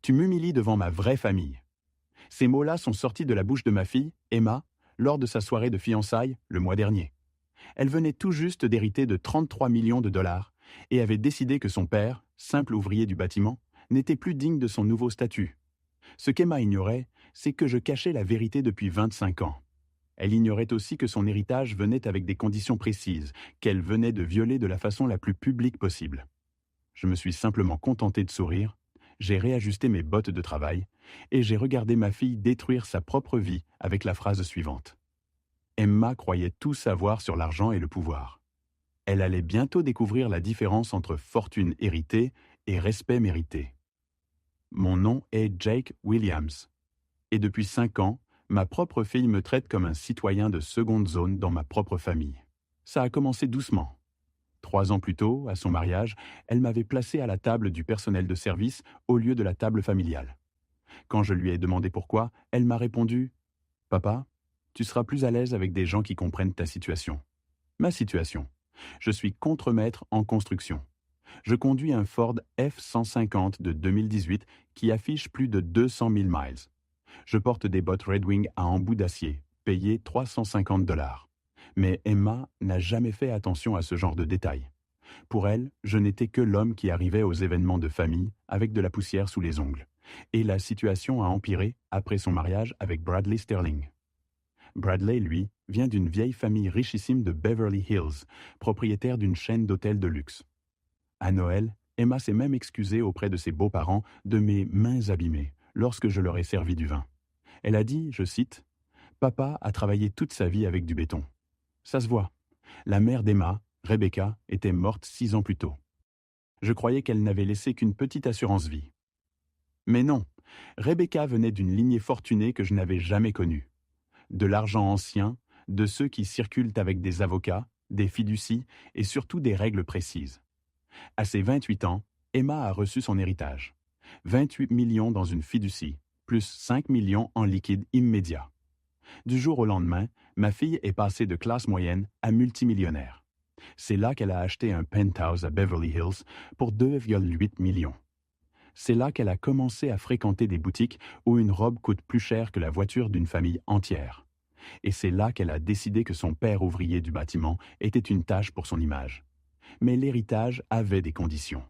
Tu m'humilies devant ma vraie famille. Ces mots-là sont sortis de la bouche de ma fille, Emma, lors de sa soirée de fiançailles le mois dernier. Elle venait tout juste d'hériter de 33 millions de dollars et avait décidé que son père, simple ouvrier du bâtiment, n'était plus digne de son nouveau statut. Ce qu'Emma ignorait, c'est que je cachais la vérité depuis 25 ans. Elle ignorait aussi que son héritage venait avec des conditions précises, qu'elle venait de violer de la façon la plus publique possible. Je me suis simplement contenté de sourire, j'ai réajusté mes bottes de travail, et j'ai regardé ma fille détruire sa propre vie avec la phrase suivante. Emma croyait tout savoir sur l'argent et le pouvoir. Elle allait bientôt découvrir la différence entre fortune héritée et respect mérité. Mon nom est Jake Williams, et depuis 5 ans, ma propre fille me traite comme un citoyen de seconde zone dans ma propre famille. Ça a commencé doucement. 3 ans plus tôt, à son mariage, elle m'avait placé à la table du personnel de service au lieu de la table familiale. Quand je lui ai demandé pourquoi, elle m'a répondu « Papa, tu seras plus à l'aise avec des gens qui comprennent ta situation. » Ma situation. Je suis contremaître en construction. Je conduis un Ford F-150 de 2018 qui affiche plus de 200 000 miles. Je porte des bottes Red Wing à embout d'acier, payées 350 $. Mais Emma n'a jamais fait attention à ce genre de détails. Pour elle, je n'étais que l'homme qui arrivait aux événements de famille avec de la poussière sous les ongles. Et la situation a empiré après son mariage avec Bradley Sterling. Bradley, lui, vient d'une vieille famille richissime de Beverly Hills, propriétaire d'une chaîne d'hôtels de luxe. À Noël, Emma s'est même excusée auprès de ses beaux-parents de mes mains abîmées lorsque je leur ai servi du vin. Elle a dit, je cite, « Papa a travaillé toute sa vie avec du béton. Ça se voit. La mère d'Emma, Rebecca, était morte 6 ans plus tôt. Je croyais qu'elle n'avait laissé qu'une petite assurance vie. Mais non, Rebecca venait d'une lignée fortunée que je n'avais jamais connue. De l'argent ancien, de ceux qui circulent avec des avocats, des fiducies et surtout des règles précises. À ses 28 ans, Emma a reçu son héritage. 28 millions dans une fiducie, plus 5 millions en liquide immédiat. Du jour au lendemain, ma fille est passée de classe moyenne à multimillionnaire. C'est là qu'elle a acheté un penthouse à Beverly Hills pour 2,8 millions. C'est là qu'elle a commencé à fréquenter des boutiques où une robe coûte plus cher que la voiture d'une famille entière. Et c'est là qu'elle a décidé que son père ouvrier du bâtiment était une tâche pour son image. Mais l'héritage avait des conditions.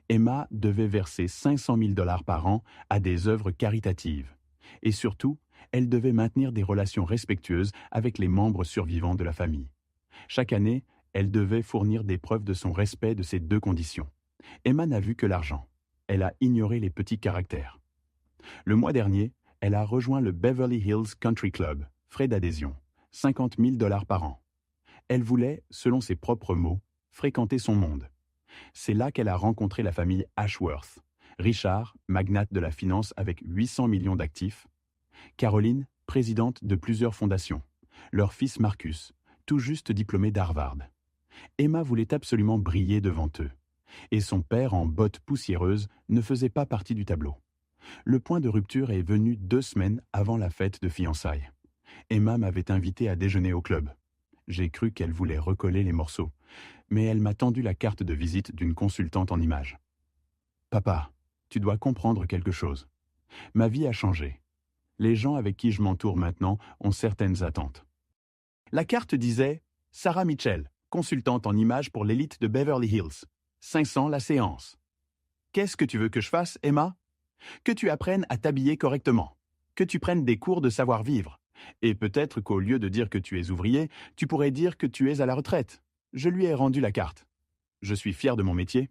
Emma devait verser 500 000 $ par an à des œuvres caritatives. Et surtout, elle devait maintenir des relations respectueuses avec les membres survivants de la famille. Chaque année, elle devait fournir des preuves de son respect de ces 2 conditions. Emma n'a vu que l'argent. Elle a ignoré les petits caractères. Le mois dernier, elle a rejoint le Beverly Hills Country Club, frais d'adhésion, 50 000 $ par an. Elle voulait, selon ses propres mots, fréquenter son monde. C'est là qu'elle a rencontré la famille Ashworth. Richard, magnate de la finance avec 800 millions d'actifs. Caroline, présidente de plusieurs fondations. Leur fils Marcus, tout juste diplômé d'Harvard. Emma voulait absolument briller devant eux. Et son père, en bottes poussiéreuses, ne faisait pas partie du tableau. Le point de rupture est venu 2 semaines avant la fête de fiançailles. Emma m'avait invité à déjeuner au club. J'ai cru qu'elle voulait recoller les morceaux, mais elle m'a tendu la carte de visite d'une consultante en images. « Papa, tu dois comprendre quelque chose. Ma vie a changé. Les gens avec qui je m'entoure maintenant ont certaines attentes. » La carte disait « Sarah Mitchell, consultante en images pour l'élite de Beverly Hills. 500 la séance. » Qu'est-ce que tu veux que je fasse, Emma? Que tu apprennes à t'habiller correctement. Que tu prennes des cours de savoir-vivre. Et peut-être qu'au lieu de dire que tu es ouvrier, tu pourrais dire que tu es à la retraite. Je lui ai rendu la carte. Je suis fier de mon métier.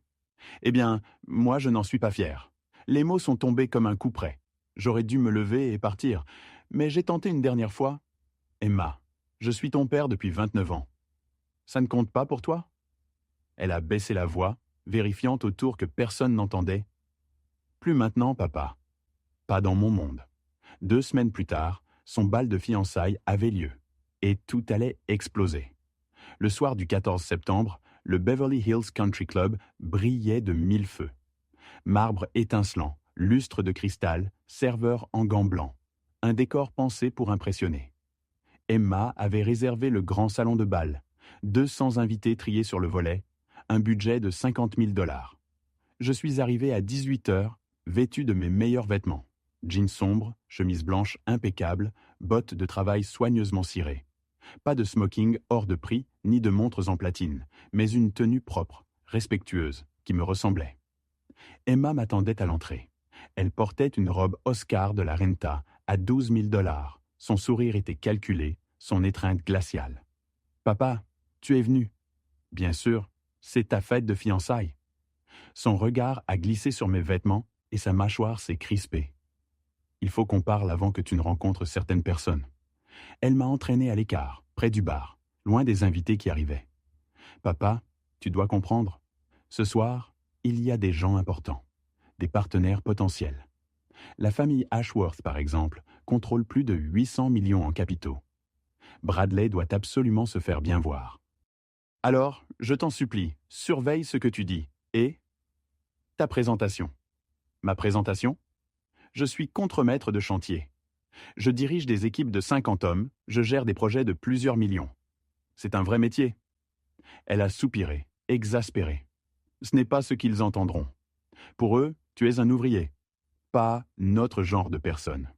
Eh bien, moi je n'en suis pas fier. Les mots sont tombés comme un coup près. J'aurais dû me lever et partir. Mais j'ai tenté une dernière fois. Emma, je suis ton père depuis 29 ans. Ça ne compte pas pour toi? Elle a baissé la voix, vérifiant autour que personne n'entendait. Plus maintenant, papa. Pas dans mon monde. 2 semaines plus tard, son bal de fiançailles avait lieu. Et tout allait exploser. Le soir du 14 septembre, le Beverly Hills Country Club brillait de 1000 feux. Marbre étincelant, lustre de cristal, serveur en gants blancs. Un décor pensé pour impressionner. Emma avait réservé le grand salon de bal. 200 invités triés sur le volet. Un budget de 50 000 $. Je suis arrivé à 18 heures vêtu de mes meilleurs vêtements. Jeans sombres, chemise blanche impeccable, bottes de travail soigneusement cirées. Pas de smoking hors de prix, ni de montres en platine, mais une tenue propre, respectueuse, qui me ressemblait. Emma m'attendait à l'entrée. Elle portait une robe Oscar de la Renta à 12 000 $. Son sourire était calculé, son étreinte glaciale. « Papa, tu es venu. »« Bien sûr, c'est ta fête de fiançailles. » Son regard a glissé sur mes vêtements et sa mâchoire s'est crispée. « Il faut qu'on parle avant que tu ne rencontres certaines personnes. » Elle m'a entraîné à l'écart, près du bar, loin des invités qui arrivaient. « Papa, tu dois comprendre. Ce soir, il y a des gens importants, des partenaires potentiels. La famille Ashworth, par exemple, contrôle plus de 800 millions en capitaux. Bradley doit absolument se faire bien voir. Alors, je t'en supplie, surveille ce que tu dis. Et ta présentation. Ma présentation? Je suis contremaître de chantier. Je dirige des équipes de 50 hommes, je gère des projets de plusieurs millions. C'est un vrai métier. Elle a soupiré, exaspérée. Ce n'est pas ce qu'ils entendront. Pour eux, tu es un ouvrier. Pas notre genre de personne.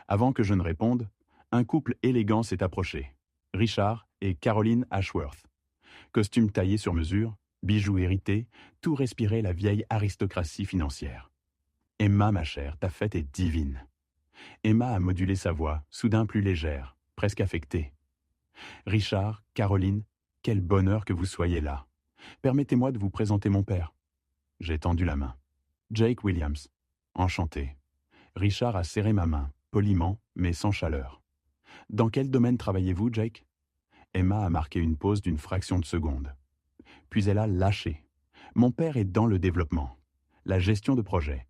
Avant que je ne réponde, un couple élégant s'est approché. Richard et Caroline Ashworth. Costume taillé sur mesure, bijoux hérités, tout respirait la vieille aristocratie financière. « Emma, ma chère, ta fête est divine. » Emma a modulé sa voix, soudain plus légère, presque affectée. « Richard, Caroline, quel bonheur que vous soyez là. Permettez-moi de vous présenter mon père. » J'ai tendu la main. « Jake Williams. Enchanté. » Richard a serré ma main, poliment, mais sans chaleur. « Dans quel domaine travaillez-vous, Jake ?» Emma a marqué une pause d'une fraction de seconde. Puis elle a lâché. « Mon père est dans le développement, la gestion de projet. »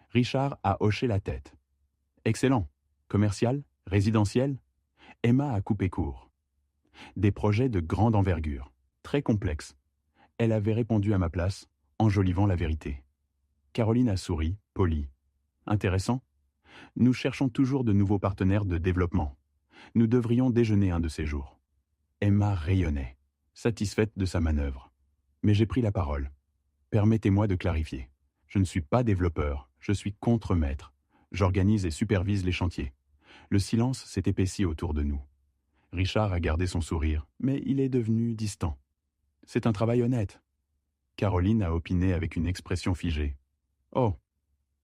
Richard a hoché la tête. « Excellent. Commercial? Résidentiel ?» Emma a coupé court. « Des projets de grande envergure, très complexes. » Elle avait répondu à ma place, enjolivant la vérité. Caroline a souri, polie. « Intéressant. Nous cherchons toujours de nouveaux partenaires de développement. Nous devrions déjeuner un de ces jours. » Emma rayonnait, satisfaite de sa manœuvre. Mais j'ai pris la parole. « Permettez-moi de clarifier. Je ne suis pas développeur, je suis contremaître. J'organise et supervise les chantiers. » Le silence s'est épaissi autour de nous. Richard a gardé son sourire, mais il est devenu distant. « C'est un travail honnête. » Caroline a opiné avec une expression figée. « Oh,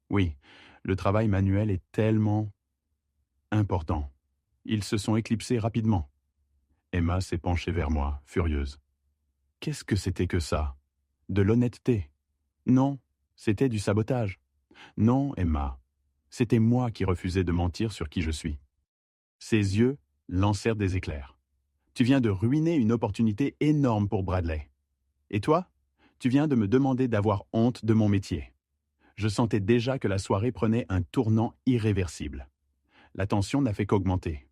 oui, le travail manuel est tellement important. Ils se sont éclipsés rapidement. » Emma s'est penchée vers moi, furieuse. « Qu'est-ce que c'était que ça? De l'honnêteté? Non, c'était du sabotage. Non, Emma, c'était moi qui refusais de mentir sur qui je suis. » Ses yeux lancèrent des éclairs. « Tu viens de ruiner une opportunité énorme pour Bradley. Et toi, tu viens de me demander d'avoir honte de mon métier. » Je sentais déjà que la soirée prenait un tournant irréversible. La tension n'a fait qu'augmenter.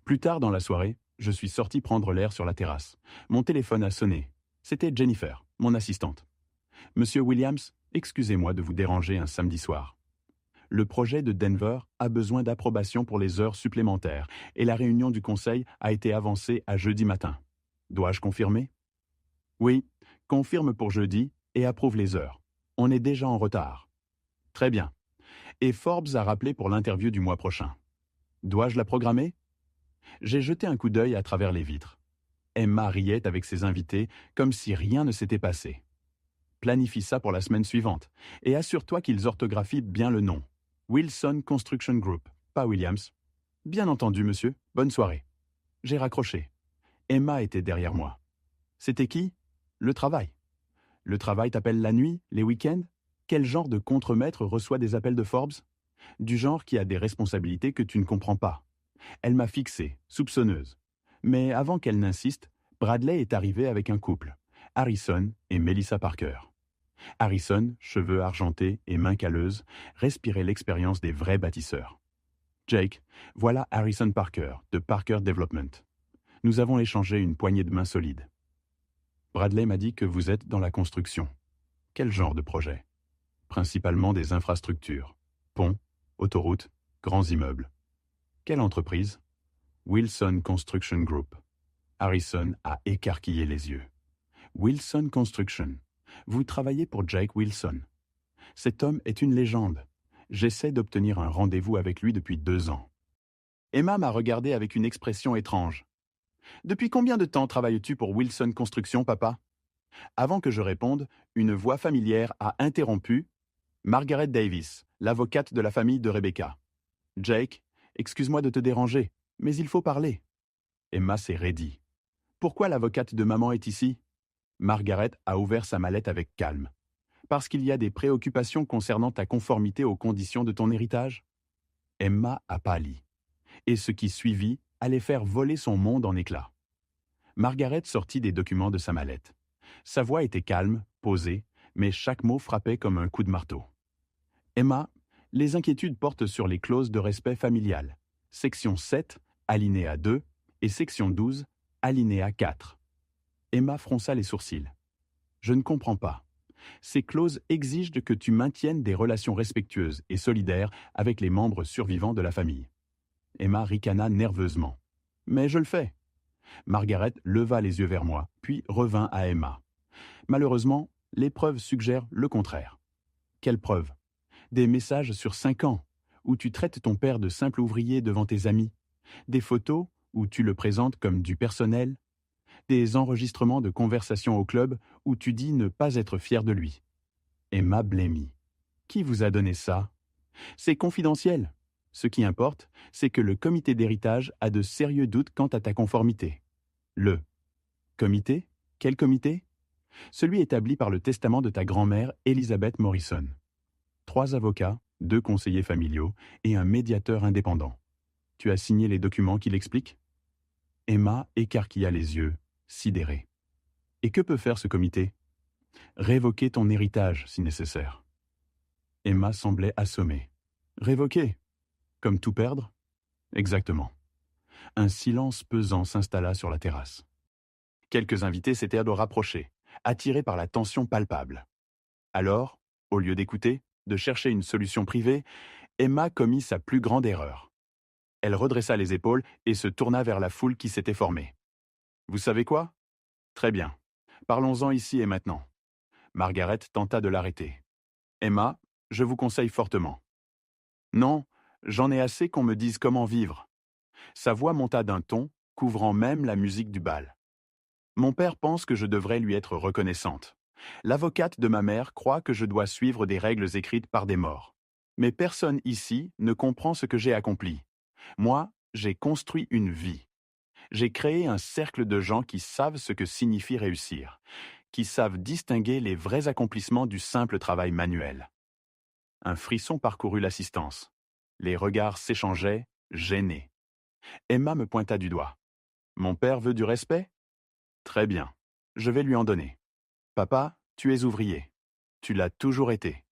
Plus tard dans la soirée, je suis sorti prendre l'air sur la terrasse. Mon téléphone a sonné. C'était Jennifer, mon assistante. « Monsieur Williams, excusez-moi de vous déranger un samedi soir. Le projet de Denver a besoin d'approbation pour les heures supplémentaires et la réunion du conseil a été avancée à jeudi matin. Dois-je confirmer? » « Oui, confirme pour jeudi et approuve les heures. On est déjà en retard. » « Très bien. Et Forbes a rappelé pour l'interview du mois prochain. Dois-je la programmer? » J'ai jeté un coup d'œil à travers les vitres. Emma riait avec ses invités comme si rien ne s'était passé. « Planifie ça pour la semaine suivante et assure-toi qu'ils orthographient bien le nom. Wilson Construction Group, pas Williams. »« Bien entendu, monsieur. Bonne soirée. » J'ai raccroché. Emma était derrière moi. « C'était qui? Le travail. »« Le travail t'appelle la nuit, les week-ends? Quel genre de contremaître reçoit des appels de Forbes? Du genre qui a des responsabilités que tu ne comprends pas. » Elle m'a fixé, soupçonneuse. Mais avant qu'elle n'insiste, Bradley est arrivé avec un couple, Harrison et Melissa Parker. Harrison, cheveux argentés et mains calleuses, respirait l'expérience des vrais bâtisseurs. « Jake, voilà Harrison Parker, de Parker Development. Nous avons échangé une poignée de main solide. Bradley m'a dit que vous êtes dans la construction. Quel genre de projet? Principalement des infrastructures. Ponts, autoroutes, grands immeubles. Quelle entreprise? Wilson Construction Group. Harrison a écarquillé les yeux. Wilson Construction. Vous travaillez pour Jake Wilson. Cet homme est une légende. J'essaie d'obtenir un rendez-vous avec lui depuis 2 ans. Emma m'a regardé avec une expression étrange. Depuis combien de temps travailles-tu pour Wilson Construction, papa? Avant que je réponde, une voix familière a interrompu Margaret Davis, l'avocate de la famille de Rebecca. Jake, excuse-moi de te déranger, mais il faut parler. Emma s'est raidie. Pourquoi l'avocate de maman est ici? Margaret a ouvert sa mallette avec calme. Parce qu'il y a des préoccupations concernant ta conformité aux conditions de ton héritage? Emma a pâli. Et ce qui suivit allait faire voler son monde en éclats. Margaret sortit des documents de sa mallette. Sa voix était calme, posée, mais chaque mot frappait comme un coup de marteau. Emma, les inquiétudes portent sur les clauses de respect familial. Section 7, alinéa 2, et section 12, alinéa 4. Emma fronça les sourcils. Je ne comprends pas. Ces clauses exigent que tu maintiennes des relations respectueuses et solidaires avec les membres survivants de la famille. Emma ricana nerveusement. Mais je le fais. Margaret leva les yeux vers moi, puis revint à Emma. Malheureusement, les preuves suggèrent le contraire. Quelles preuves? Des messages sur 5 ans, où tu traites ton père de simple ouvrier devant tes amis. Des photos, où tu le présentes comme du personnel. Des enregistrements de conversations au club, où tu dis ne pas être fier de lui. Emma blêmit. Qui vous a donné ça? C'est confidentiel. Ce qui importe, c'est que le comité d'héritage a de sérieux doutes quant à ta conformité. Le comité? Quel comité? Celui établi par le testament de ta grand-mère, Elizabeth Morrison. 3 avocats, 2 conseillers familiaux et un médiateur indépendant. Tu as signé les documents qui l'expliquent? Emma écarquilla les yeux, sidérée. Et que peut faire ce comité? Révoquer ton héritage, si nécessaire. Emma semblait assommée. Révoquer? Comme tout perdre? Exactement. Un silence pesant s'installa sur la terrasse. Quelques invités s'étaient rapprochés, attirés par la tension palpable. Alors, au lieu d'écouter, de chercher une solution privée, Emma commit sa plus grande erreur. Elle redressa les épaules et se tourna vers la foule qui s'était formée. Vous savez quoi? Très bien. Parlons-en ici et maintenant. Margaret tenta de l'arrêter. Emma, je vous conseille fortement. Non, j'en ai assez qu'on me dise comment vivre. Sa voix monta d'un ton, couvrant même la musique du bal. Mon père pense que je devrais lui être reconnaissante. L'avocate de ma mère croit que je dois suivre des règles écrites par des morts. Mais personne ici ne comprend ce que j'ai accompli. Moi, j'ai construit une vie. J'ai créé un cercle de gens qui savent ce que signifie réussir, qui savent distinguer les vrais accomplissements du simple travail manuel. Un frisson parcourut l'assistance. Les regards s'échangeaient, gênés. Emma me pointa du doigt. Mon père veut du respect? Très bien, je vais lui en donner. Papa, tu es ouvrier. Tu l'as toujours été.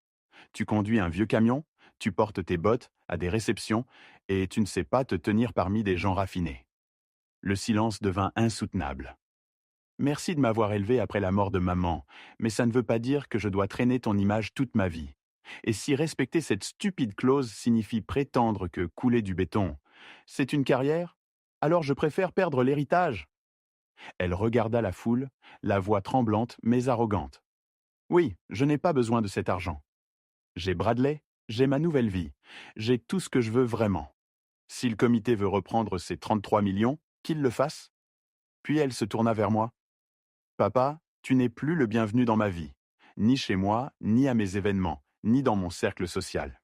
Tu conduis un vieux camion, tu portes tes bottes à des réceptions et tu ne sais pas te tenir parmi des gens raffinés. Le silence devint insoutenable. Merci de m'avoir élevé après la mort de maman, mais ça ne veut pas dire que je dois traîner ton image toute ma vie. Et si respecter cette stupide clause signifie prétendre que couler du béton, c'est une carrière, alors je préfère perdre l'héritage. Elle regarda la foule, la voix tremblante mais arrogante. Oui, je n'ai pas besoin de cet argent. J'ai Bradley, j'ai ma nouvelle vie, j'ai tout ce que je veux vraiment. Si le comité veut reprendre ses 33 millions, qu'il le fasse. Puis elle se tourna vers moi. Papa, tu n'es plus le bienvenu dans ma vie, ni chez moi, ni à mes événements, ni dans mon cercle social.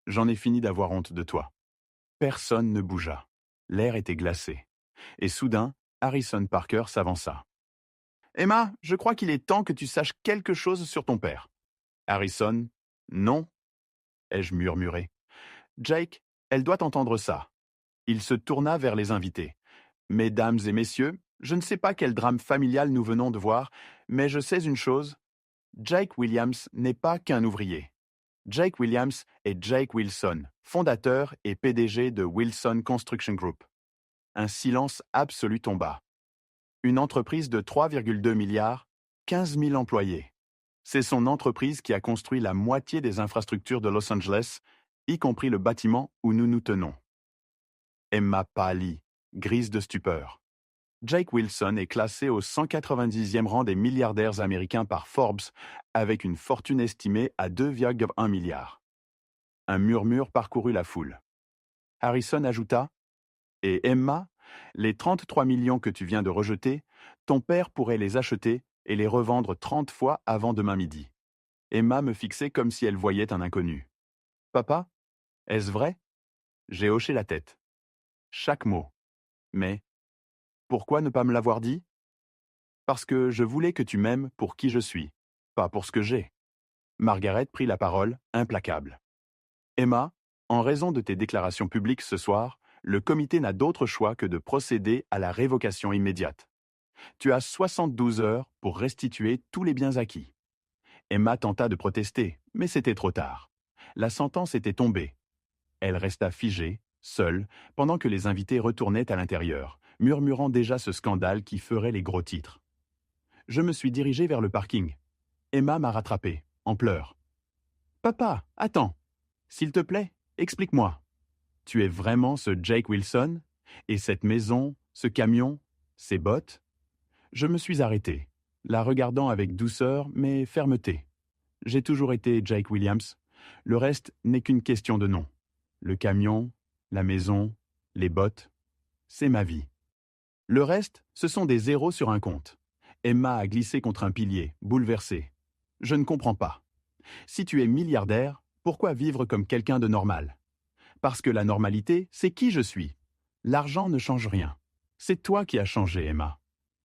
J'en ai fini d'avoir honte de toi. Personne ne bougea. L'air était glacé. Et soudain, Harrison Parker s'avança. Emma, je crois qu'il est temps que tu saches quelque chose sur ton père. Harrison, non, ai-je murmuré. Jake, elle doit entendre ça. Il se tourna vers les invités. Mesdames et messieurs, je ne sais pas quel drame familial nous venons de voir, mais je sais une chose. Jake Williams n'est pas qu'un ouvrier. Jake Williams est Jake Wilson, fondateur et PDG de Wilson Construction Group. Un silence absolu tomba. Une entreprise de 3,2 milliards, 15 000 employés. C'est son entreprise qui a construit la moitié des infrastructures de Los Angeles, y compris le bâtiment où nous nous tenons. Emma pâlit, grise de stupeur. Jake Wilson est classé au 190e rang des milliardaires américains par Forbes, avec une fortune estimée à 2,1 milliards. Un murmure parcourut la foule. Harrison ajouta: Et Emma, les 33 millions que tu viens de rejeter, ton père pourrait les acheter et les revendre 30 fois avant demain midi. Emma me fixait comme si elle voyait un inconnu. Papa, est-ce vrai? J'ai hoché la tête. Chaque mot. Mais pourquoi ne pas me l'avoir dit? Parce que je voulais que tu m'aimes pour qui je suis, pas pour ce que j'ai. Margaret prit la parole, implacable. Emma, en raison de tes déclarations publiques ce soir, le comité n'a d'autre choix que de procéder à la révocation immédiate. Tu as 72 heures pour restituer tous les biens acquis. Emma tenta de protester, mais c'était trop tard. La sentence était tombée. Elle resta figée, seule, pendant que les invités retournaient à l'intérieur, murmurant déjà ce scandale qui ferait les gros titres. Je me suis dirigé vers le parking. Emma m'a rattrapé, en pleurs. « Papa, attends. S'il te plaît, explique-moi. Tu es vraiment ce Jake Wilson? Et cette maison, ce camion, ces bottes ?» Je me suis arrêté, la regardant avec douceur mais fermeté. J'ai toujours été Jake Williams. Le reste n'est qu'une question de nom. Le camion, la maison, les bottes, c'est ma vie. Le reste, ce sont des zéros sur un compte. Emma a glissé contre un pilier, bouleversée. Je ne comprends pas. Si tu es milliardaire, pourquoi vivre comme quelqu'un de normal? Parce que la normalité, c'est qui je suis. L'argent ne change rien. C'est toi qui as changé, Emma.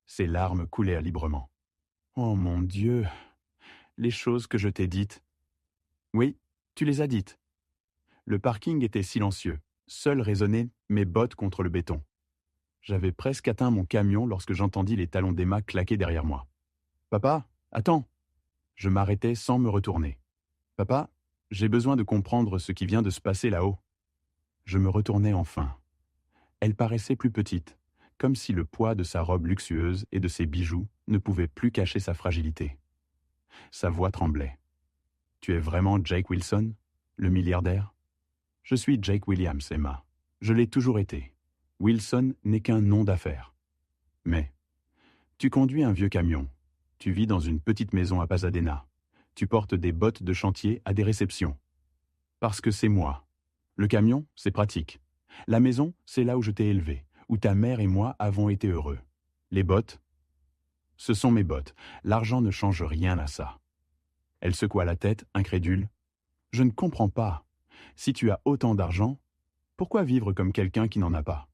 Ses larmes coulèrent librement. Oh mon Dieu, les choses que je t'ai dites. Oui, tu les as dites. Le parking était silencieux. Seules résonnaient mes bottes contre le béton. J'avais presque atteint mon camion lorsque j'entendis les talons d'Emma claquer derrière moi. « Papa, attends !» Je m'arrêtais sans me retourner. « Papa, j'ai besoin de comprendre ce qui vient de se passer là-haut. » Je me retournai enfin. Elle paraissait plus petite, comme si le poids de sa robe luxueuse et de ses bijoux ne pouvait plus cacher sa fragilité. Sa voix tremblait. « Tu es vraiment Jake Wilson, le milliardaire? » « Je suis Jake Williams, Emma. Je l'ai toujours été. Wilson n'est qu'un nom d'affaires. Mais tu conduis un vieux camion. Tu vis dans une petite maison à Pasadena. Tu portes des bottes de chantier à des réceptions. Parce que c'est moi. Le camion, c'est pratique. La maison, c'est là où je t'ai élevé, où ta mère et moi avons été heureux. Les bottes, ce sont mes bottes. L'argent ne change rien à ça. » Elle secoua la tête, incrédule. « Je ne comprends pas. Si tu as autant d'argent, pourquoi vivre comme quelqu'un qui n'en a pas ?»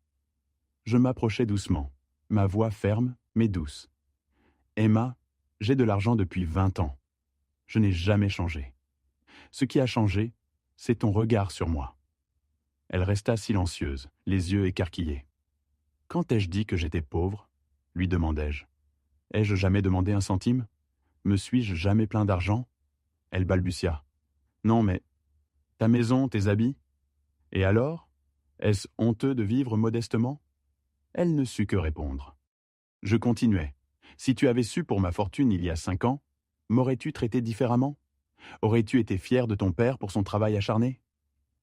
Je m'approchai doucement, ma voix ferme mais douce. « Emma, j'ai de l'argent depuis 20 ans. Je n'ai jamais changé. Ce qui a changé, c'est ton regard sur moi. » Elle resta silencieuse, les yeux écarquillés. « Quand ai-je dit que j'étais pauvre ?» lui demandai-je. « Ai-je jamais demandé un centime? Me suis-je jamais plaint d'argent ?» Elle balbutia. « Non, mais ta maison, tes habits? Et alors? Est-ce honteux de vivre modestement ?» Elle ne sut que répondre. Je continuai. « Si tu avais su pour ma fortune il y a 5 ans, m'aurais-tu traité différemment? Aurais-tu été fier de ton père pour son travail acharné?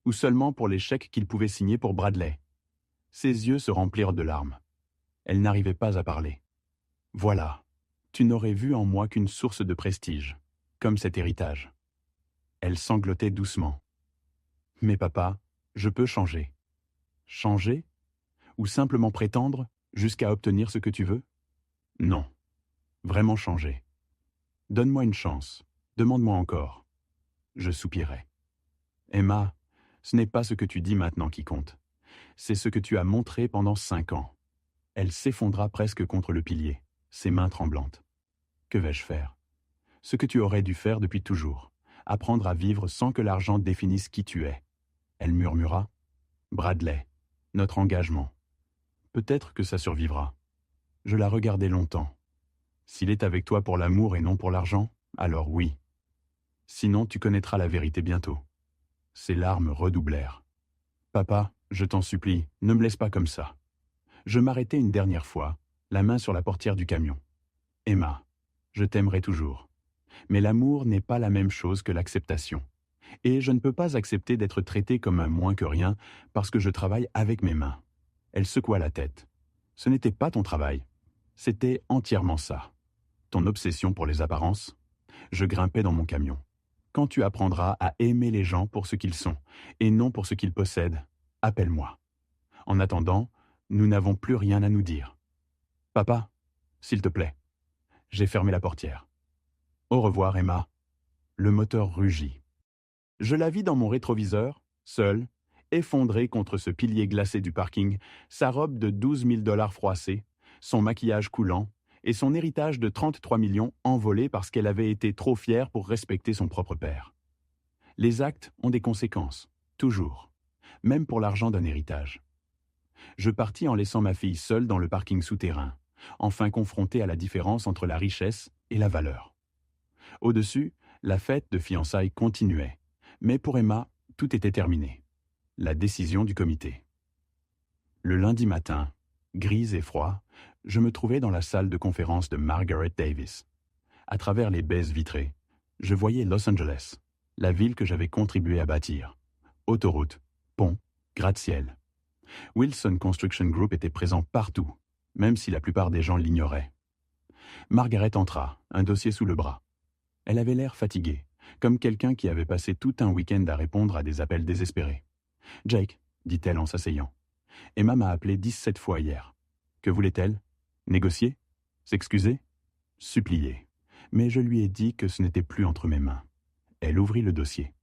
Ou seulement pour les chèques qu'il pouvait signer pour Bradley ?» Ses yeux se remplirent de larmes. Elle n'arrivait pas à parler. « Voilà, tu n'aurais vu en moi qu'une source de prestige, comme cet héritage. » Elle sanglotait doucement. « Mais papa, je peux changer. » Changer? Ou simplement prétendre jusqu'à obtenir ce que tu veux? Non, vraiment changer. Donne-moi une chance, demande-moi encore. Je soupirai. Emma, ce n'est pas ce que tu dis maintenant qui compte. C'est ce que tu as montré pendant 5 ans. Elle s'effondra presque contre le pilier, ses mains tremblantes. Que vais-je faire? Ce que tu aurais dû faire depuis toujours, apprendre à vivre sans que l'argent définisse qui tu es. Elle murmura. Bradley, notre engagement. Peut-être que ça survivra. Je la regardai longtemps. S'il est avec toi pour l'amour et non pour l'argent, alors oui. Sinon, tu connaîtras la vérité bientôt. Ses larmes redoublèrent. Papa, je t'en supplie, ne me laisse pas comme ça. Je m'arrêtai une dernière fois, la main sur la portière du camion. Emma, je t'aimerai toujours. Mais l'amour n'est pas la même chose que l'acceptation. Et je ne peux pas accepter d'être traité comme un moins que rien parce que je travaille avec mes mains. Elle secoua la tête. Ce n'était pas ton travail, C'était entièrement ça. Ton obsession pour les apparences. Je grimpais dans mon camion. Quand tu apprendras à aimer les gens pour ce qu'ils sont, et non pour ce qu'ils possèdent, appelle-moi. En attendant, nous n'avons plus rien à nous dire. Papa, s'il te plaît. J'ai fermé la portière. Au revoir, Emma. Le moteur rugit. Je la vis dans mon rétroviseur, seule, effondrée contre ce pilier glacé du parking, sa robe de 12 000 $ froissée, son maquillage coulant, et son héritage de 33 millions envolé parce qu'elle avait été trop fière pour respecter son propre père. Les actes ont des conséquences, toujours, même pour l'argent d'un héritage. Je partis en laissant ma fille seule dans le parking souterrain, enfin confrontée à la différence entre la richesse et la valeur. Au-dessus, la fête de fiançailles continuait, mais pour Emma, tout était terminé. La décision du comité. Le lundi matin, gris et froid, je me trouvais dans la salle de conférence de Margaret Davis. À travers les baies vitrées, je voyais Los Angeles, la ville que j'avais contribué à bâtir. Autoroutes, ponts, gratte-ciel. Wilson Construction Group était présent partout, même si la plupart des gens l'ignoraient. Margaret entra, un dossier sous le bras. Elle avait l'air fatiguée, comme quelqu'un qui avait passé tout un week-end à répondre à des appels désespérés. « Jake », dit-elle en s'asseyant. « Emma m'a appelé 17 fois hier. Que voulait-elle? Négocier? S'excuser? Supplier. Mais je lui ai dit que ce n'était plus entre mes mains. » Elle ouvrit le dossier.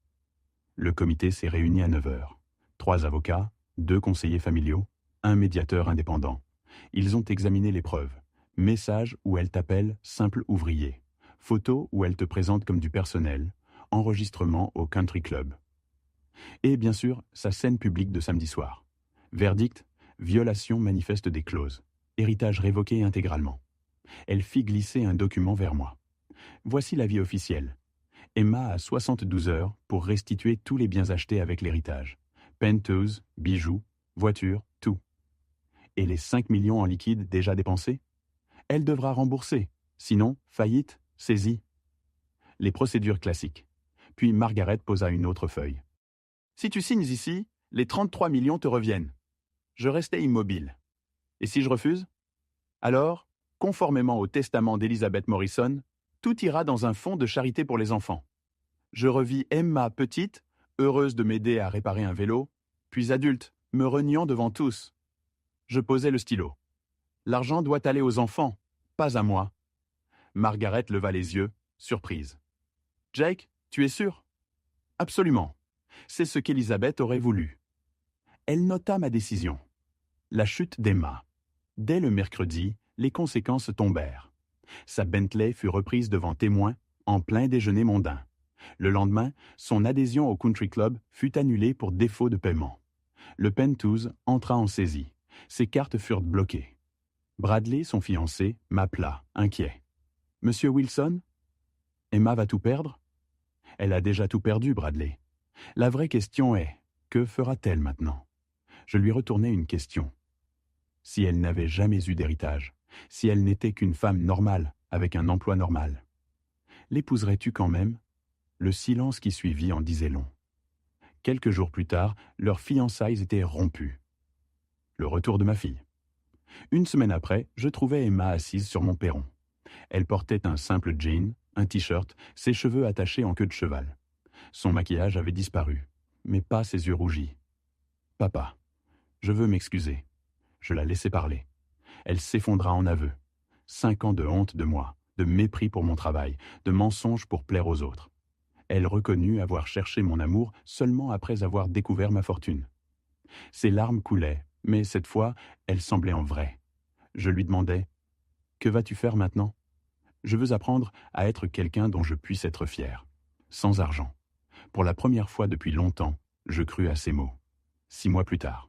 Le comité s'est réuni à 9 heures. 3 avocats, 2 conseillers familiaux, 1 médiateur indépendant. Ils ont examiné les preuves. Message où elle t'appelle simple ouvrier. Photo où elle te présente comme du personnel. Enregistrement au country club. Et bien sûr, sa scène publique de samedi soir. Verdict, violation manifeste des clauses. Héritage révoqué intégralement. Elle fit glisser un document vers moi. Voici l'avis officiel. Emma a 72 heures pour restituer tous les biens achetés avec l'héritage. Penthouse, bijoux, voitures, tout. Et les 5 millions en liquide déjà dépensés? Elle devra rembourser. Sinon, faillite, saisie. Les procédures classiques. Puis Margaret posa une autre feuille. Si tu signes ici, les 33 millions te reviennent. Je restais immobile. Et si je refuse? Alors, conformément au testament d'Elizabeth Morrison, tout ira dans un fonds de charité pour les enfants. Je revis Emma petite, heureuse de m'aider à réparer un vélo, puis adulte, me reniant devant tous. Je posai le stylo. L'argent doit aller aux enfants, pas à moi. Margaret leva les yeux, surprise. Jake, tu es sûr? Absolument. C'est ce qu'Elizabeth aurait voulu. Elle nota ma décision. La chute d'Emma. Dès le mercredi, les conséquences tombèrent. Sa Bentley fut reprise devant témoins en plein déjeuner mondain. Le lendemain, son adhésion au country club fut annulée pour défaut de paiement. Le Penthouse entra en saisie. Ses cartes furent bloquées. Bradley, son fiancé, m'appela, inquiet. « Monsieur Wilson? Emma va tout perdre? » Elle a déjà tout perdu, Bradley. La vraie question est, que fera-t-elle maintenant? Je lui retournai une question. Si elle n'avait jamais eu d'héritage, si elle n'était qu'une femme normale, avec un emploi normal, l'épouserais-tu quand même? Le silence qui suivit en disait long. Quelques jours plus tard, leurs fiançailles étaient rompues. Le retour de ma fille. Une semaine après, je trouvais Emma assise sur mon perron. Elle portait un simple jean, un t-shirt, ses cheveux attachés en queue de cheval. Son maquillage avait disparu, mais pas ses yeux rougis. « Papa, je veux m'excuser. » Je la laissai parler. Elle s'effondra en aveux. 5 ans de honte de moi, de mépris pour mon travail, de mensonges pour plaire aux autres. Elle reconnut avoir cherché mon amour seulement après avoir découvert ma fortune. Ses larmes coulaient, mais cette fois, elles semblaient en vrai. Je lui demandai « Que vas-tu faire maintenant? Je veux apprendre à être quelqu'un dont je puisse être fier, sans argent. » Pour la première fois depuis longtemps, je crus à ces mots. 6 mois plus tard,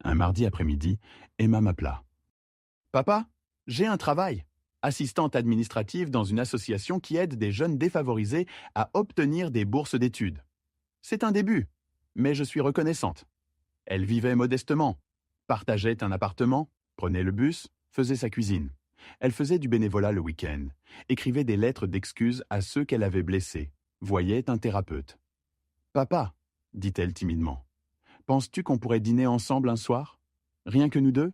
un mardi après-midi, Emma m'appela. « Papa, j'ai un travail. Assistante administrative dans une association qui aide des jeunes défavorisés à obtenir des bourses d'études. C'est un début, mais je suis reconnaissante. » Elle vivait modestement, partageait un appartement, prenait le bus, faisait sa cuisine. Elle faisait du bénévolat le week-end, écrivait des lettres d'excuses à ceux qu'elle avait blessés, voyait un thérapeute. « Papa, dit-elle timidement, penses-tu qu'on pourrait dîner ensemble un soir? Rien que nous deux?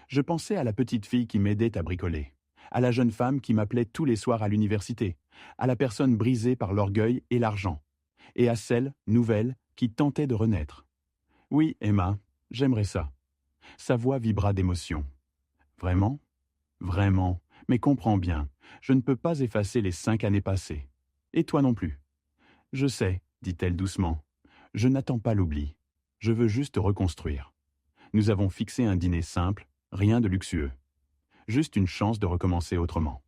Je pensais à la petite fille qui m'aidait à bricoler. à la jeune femme qui m'appelait tous les soirs à l'université, à la personne brisée par l'orgueil et l'argent, et à celle, nouvelle, qui tentait de renaître. Oui, Emma, j'aimerais ça. Sa voix vibra d'émotion. Vraiment? Vraiment, mais comprends bien, je ne peux pas effacer les 5 années passées. Et toi non plus. Je sais, dit-elle doucement. Je n'attends pas l'oubli. Je veux juste reconstruire. Nous avons fixé un dîner simple, rien de luxueux. Juste une chance de recommencer autrement.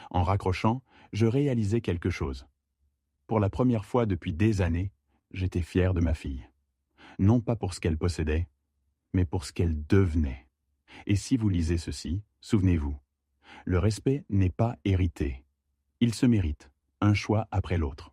En raccrochant, je réalisais quelque chose. Pour la première fois depuis des années, j'étais fier de ma fille. Non pas pour ce qu'elle possédait, mais pour ce qu'elle devenait. Et si vous lisez ceci, souvenez-vous, le respect n'est pas hérité. Il se mérite, un choix après l'autre.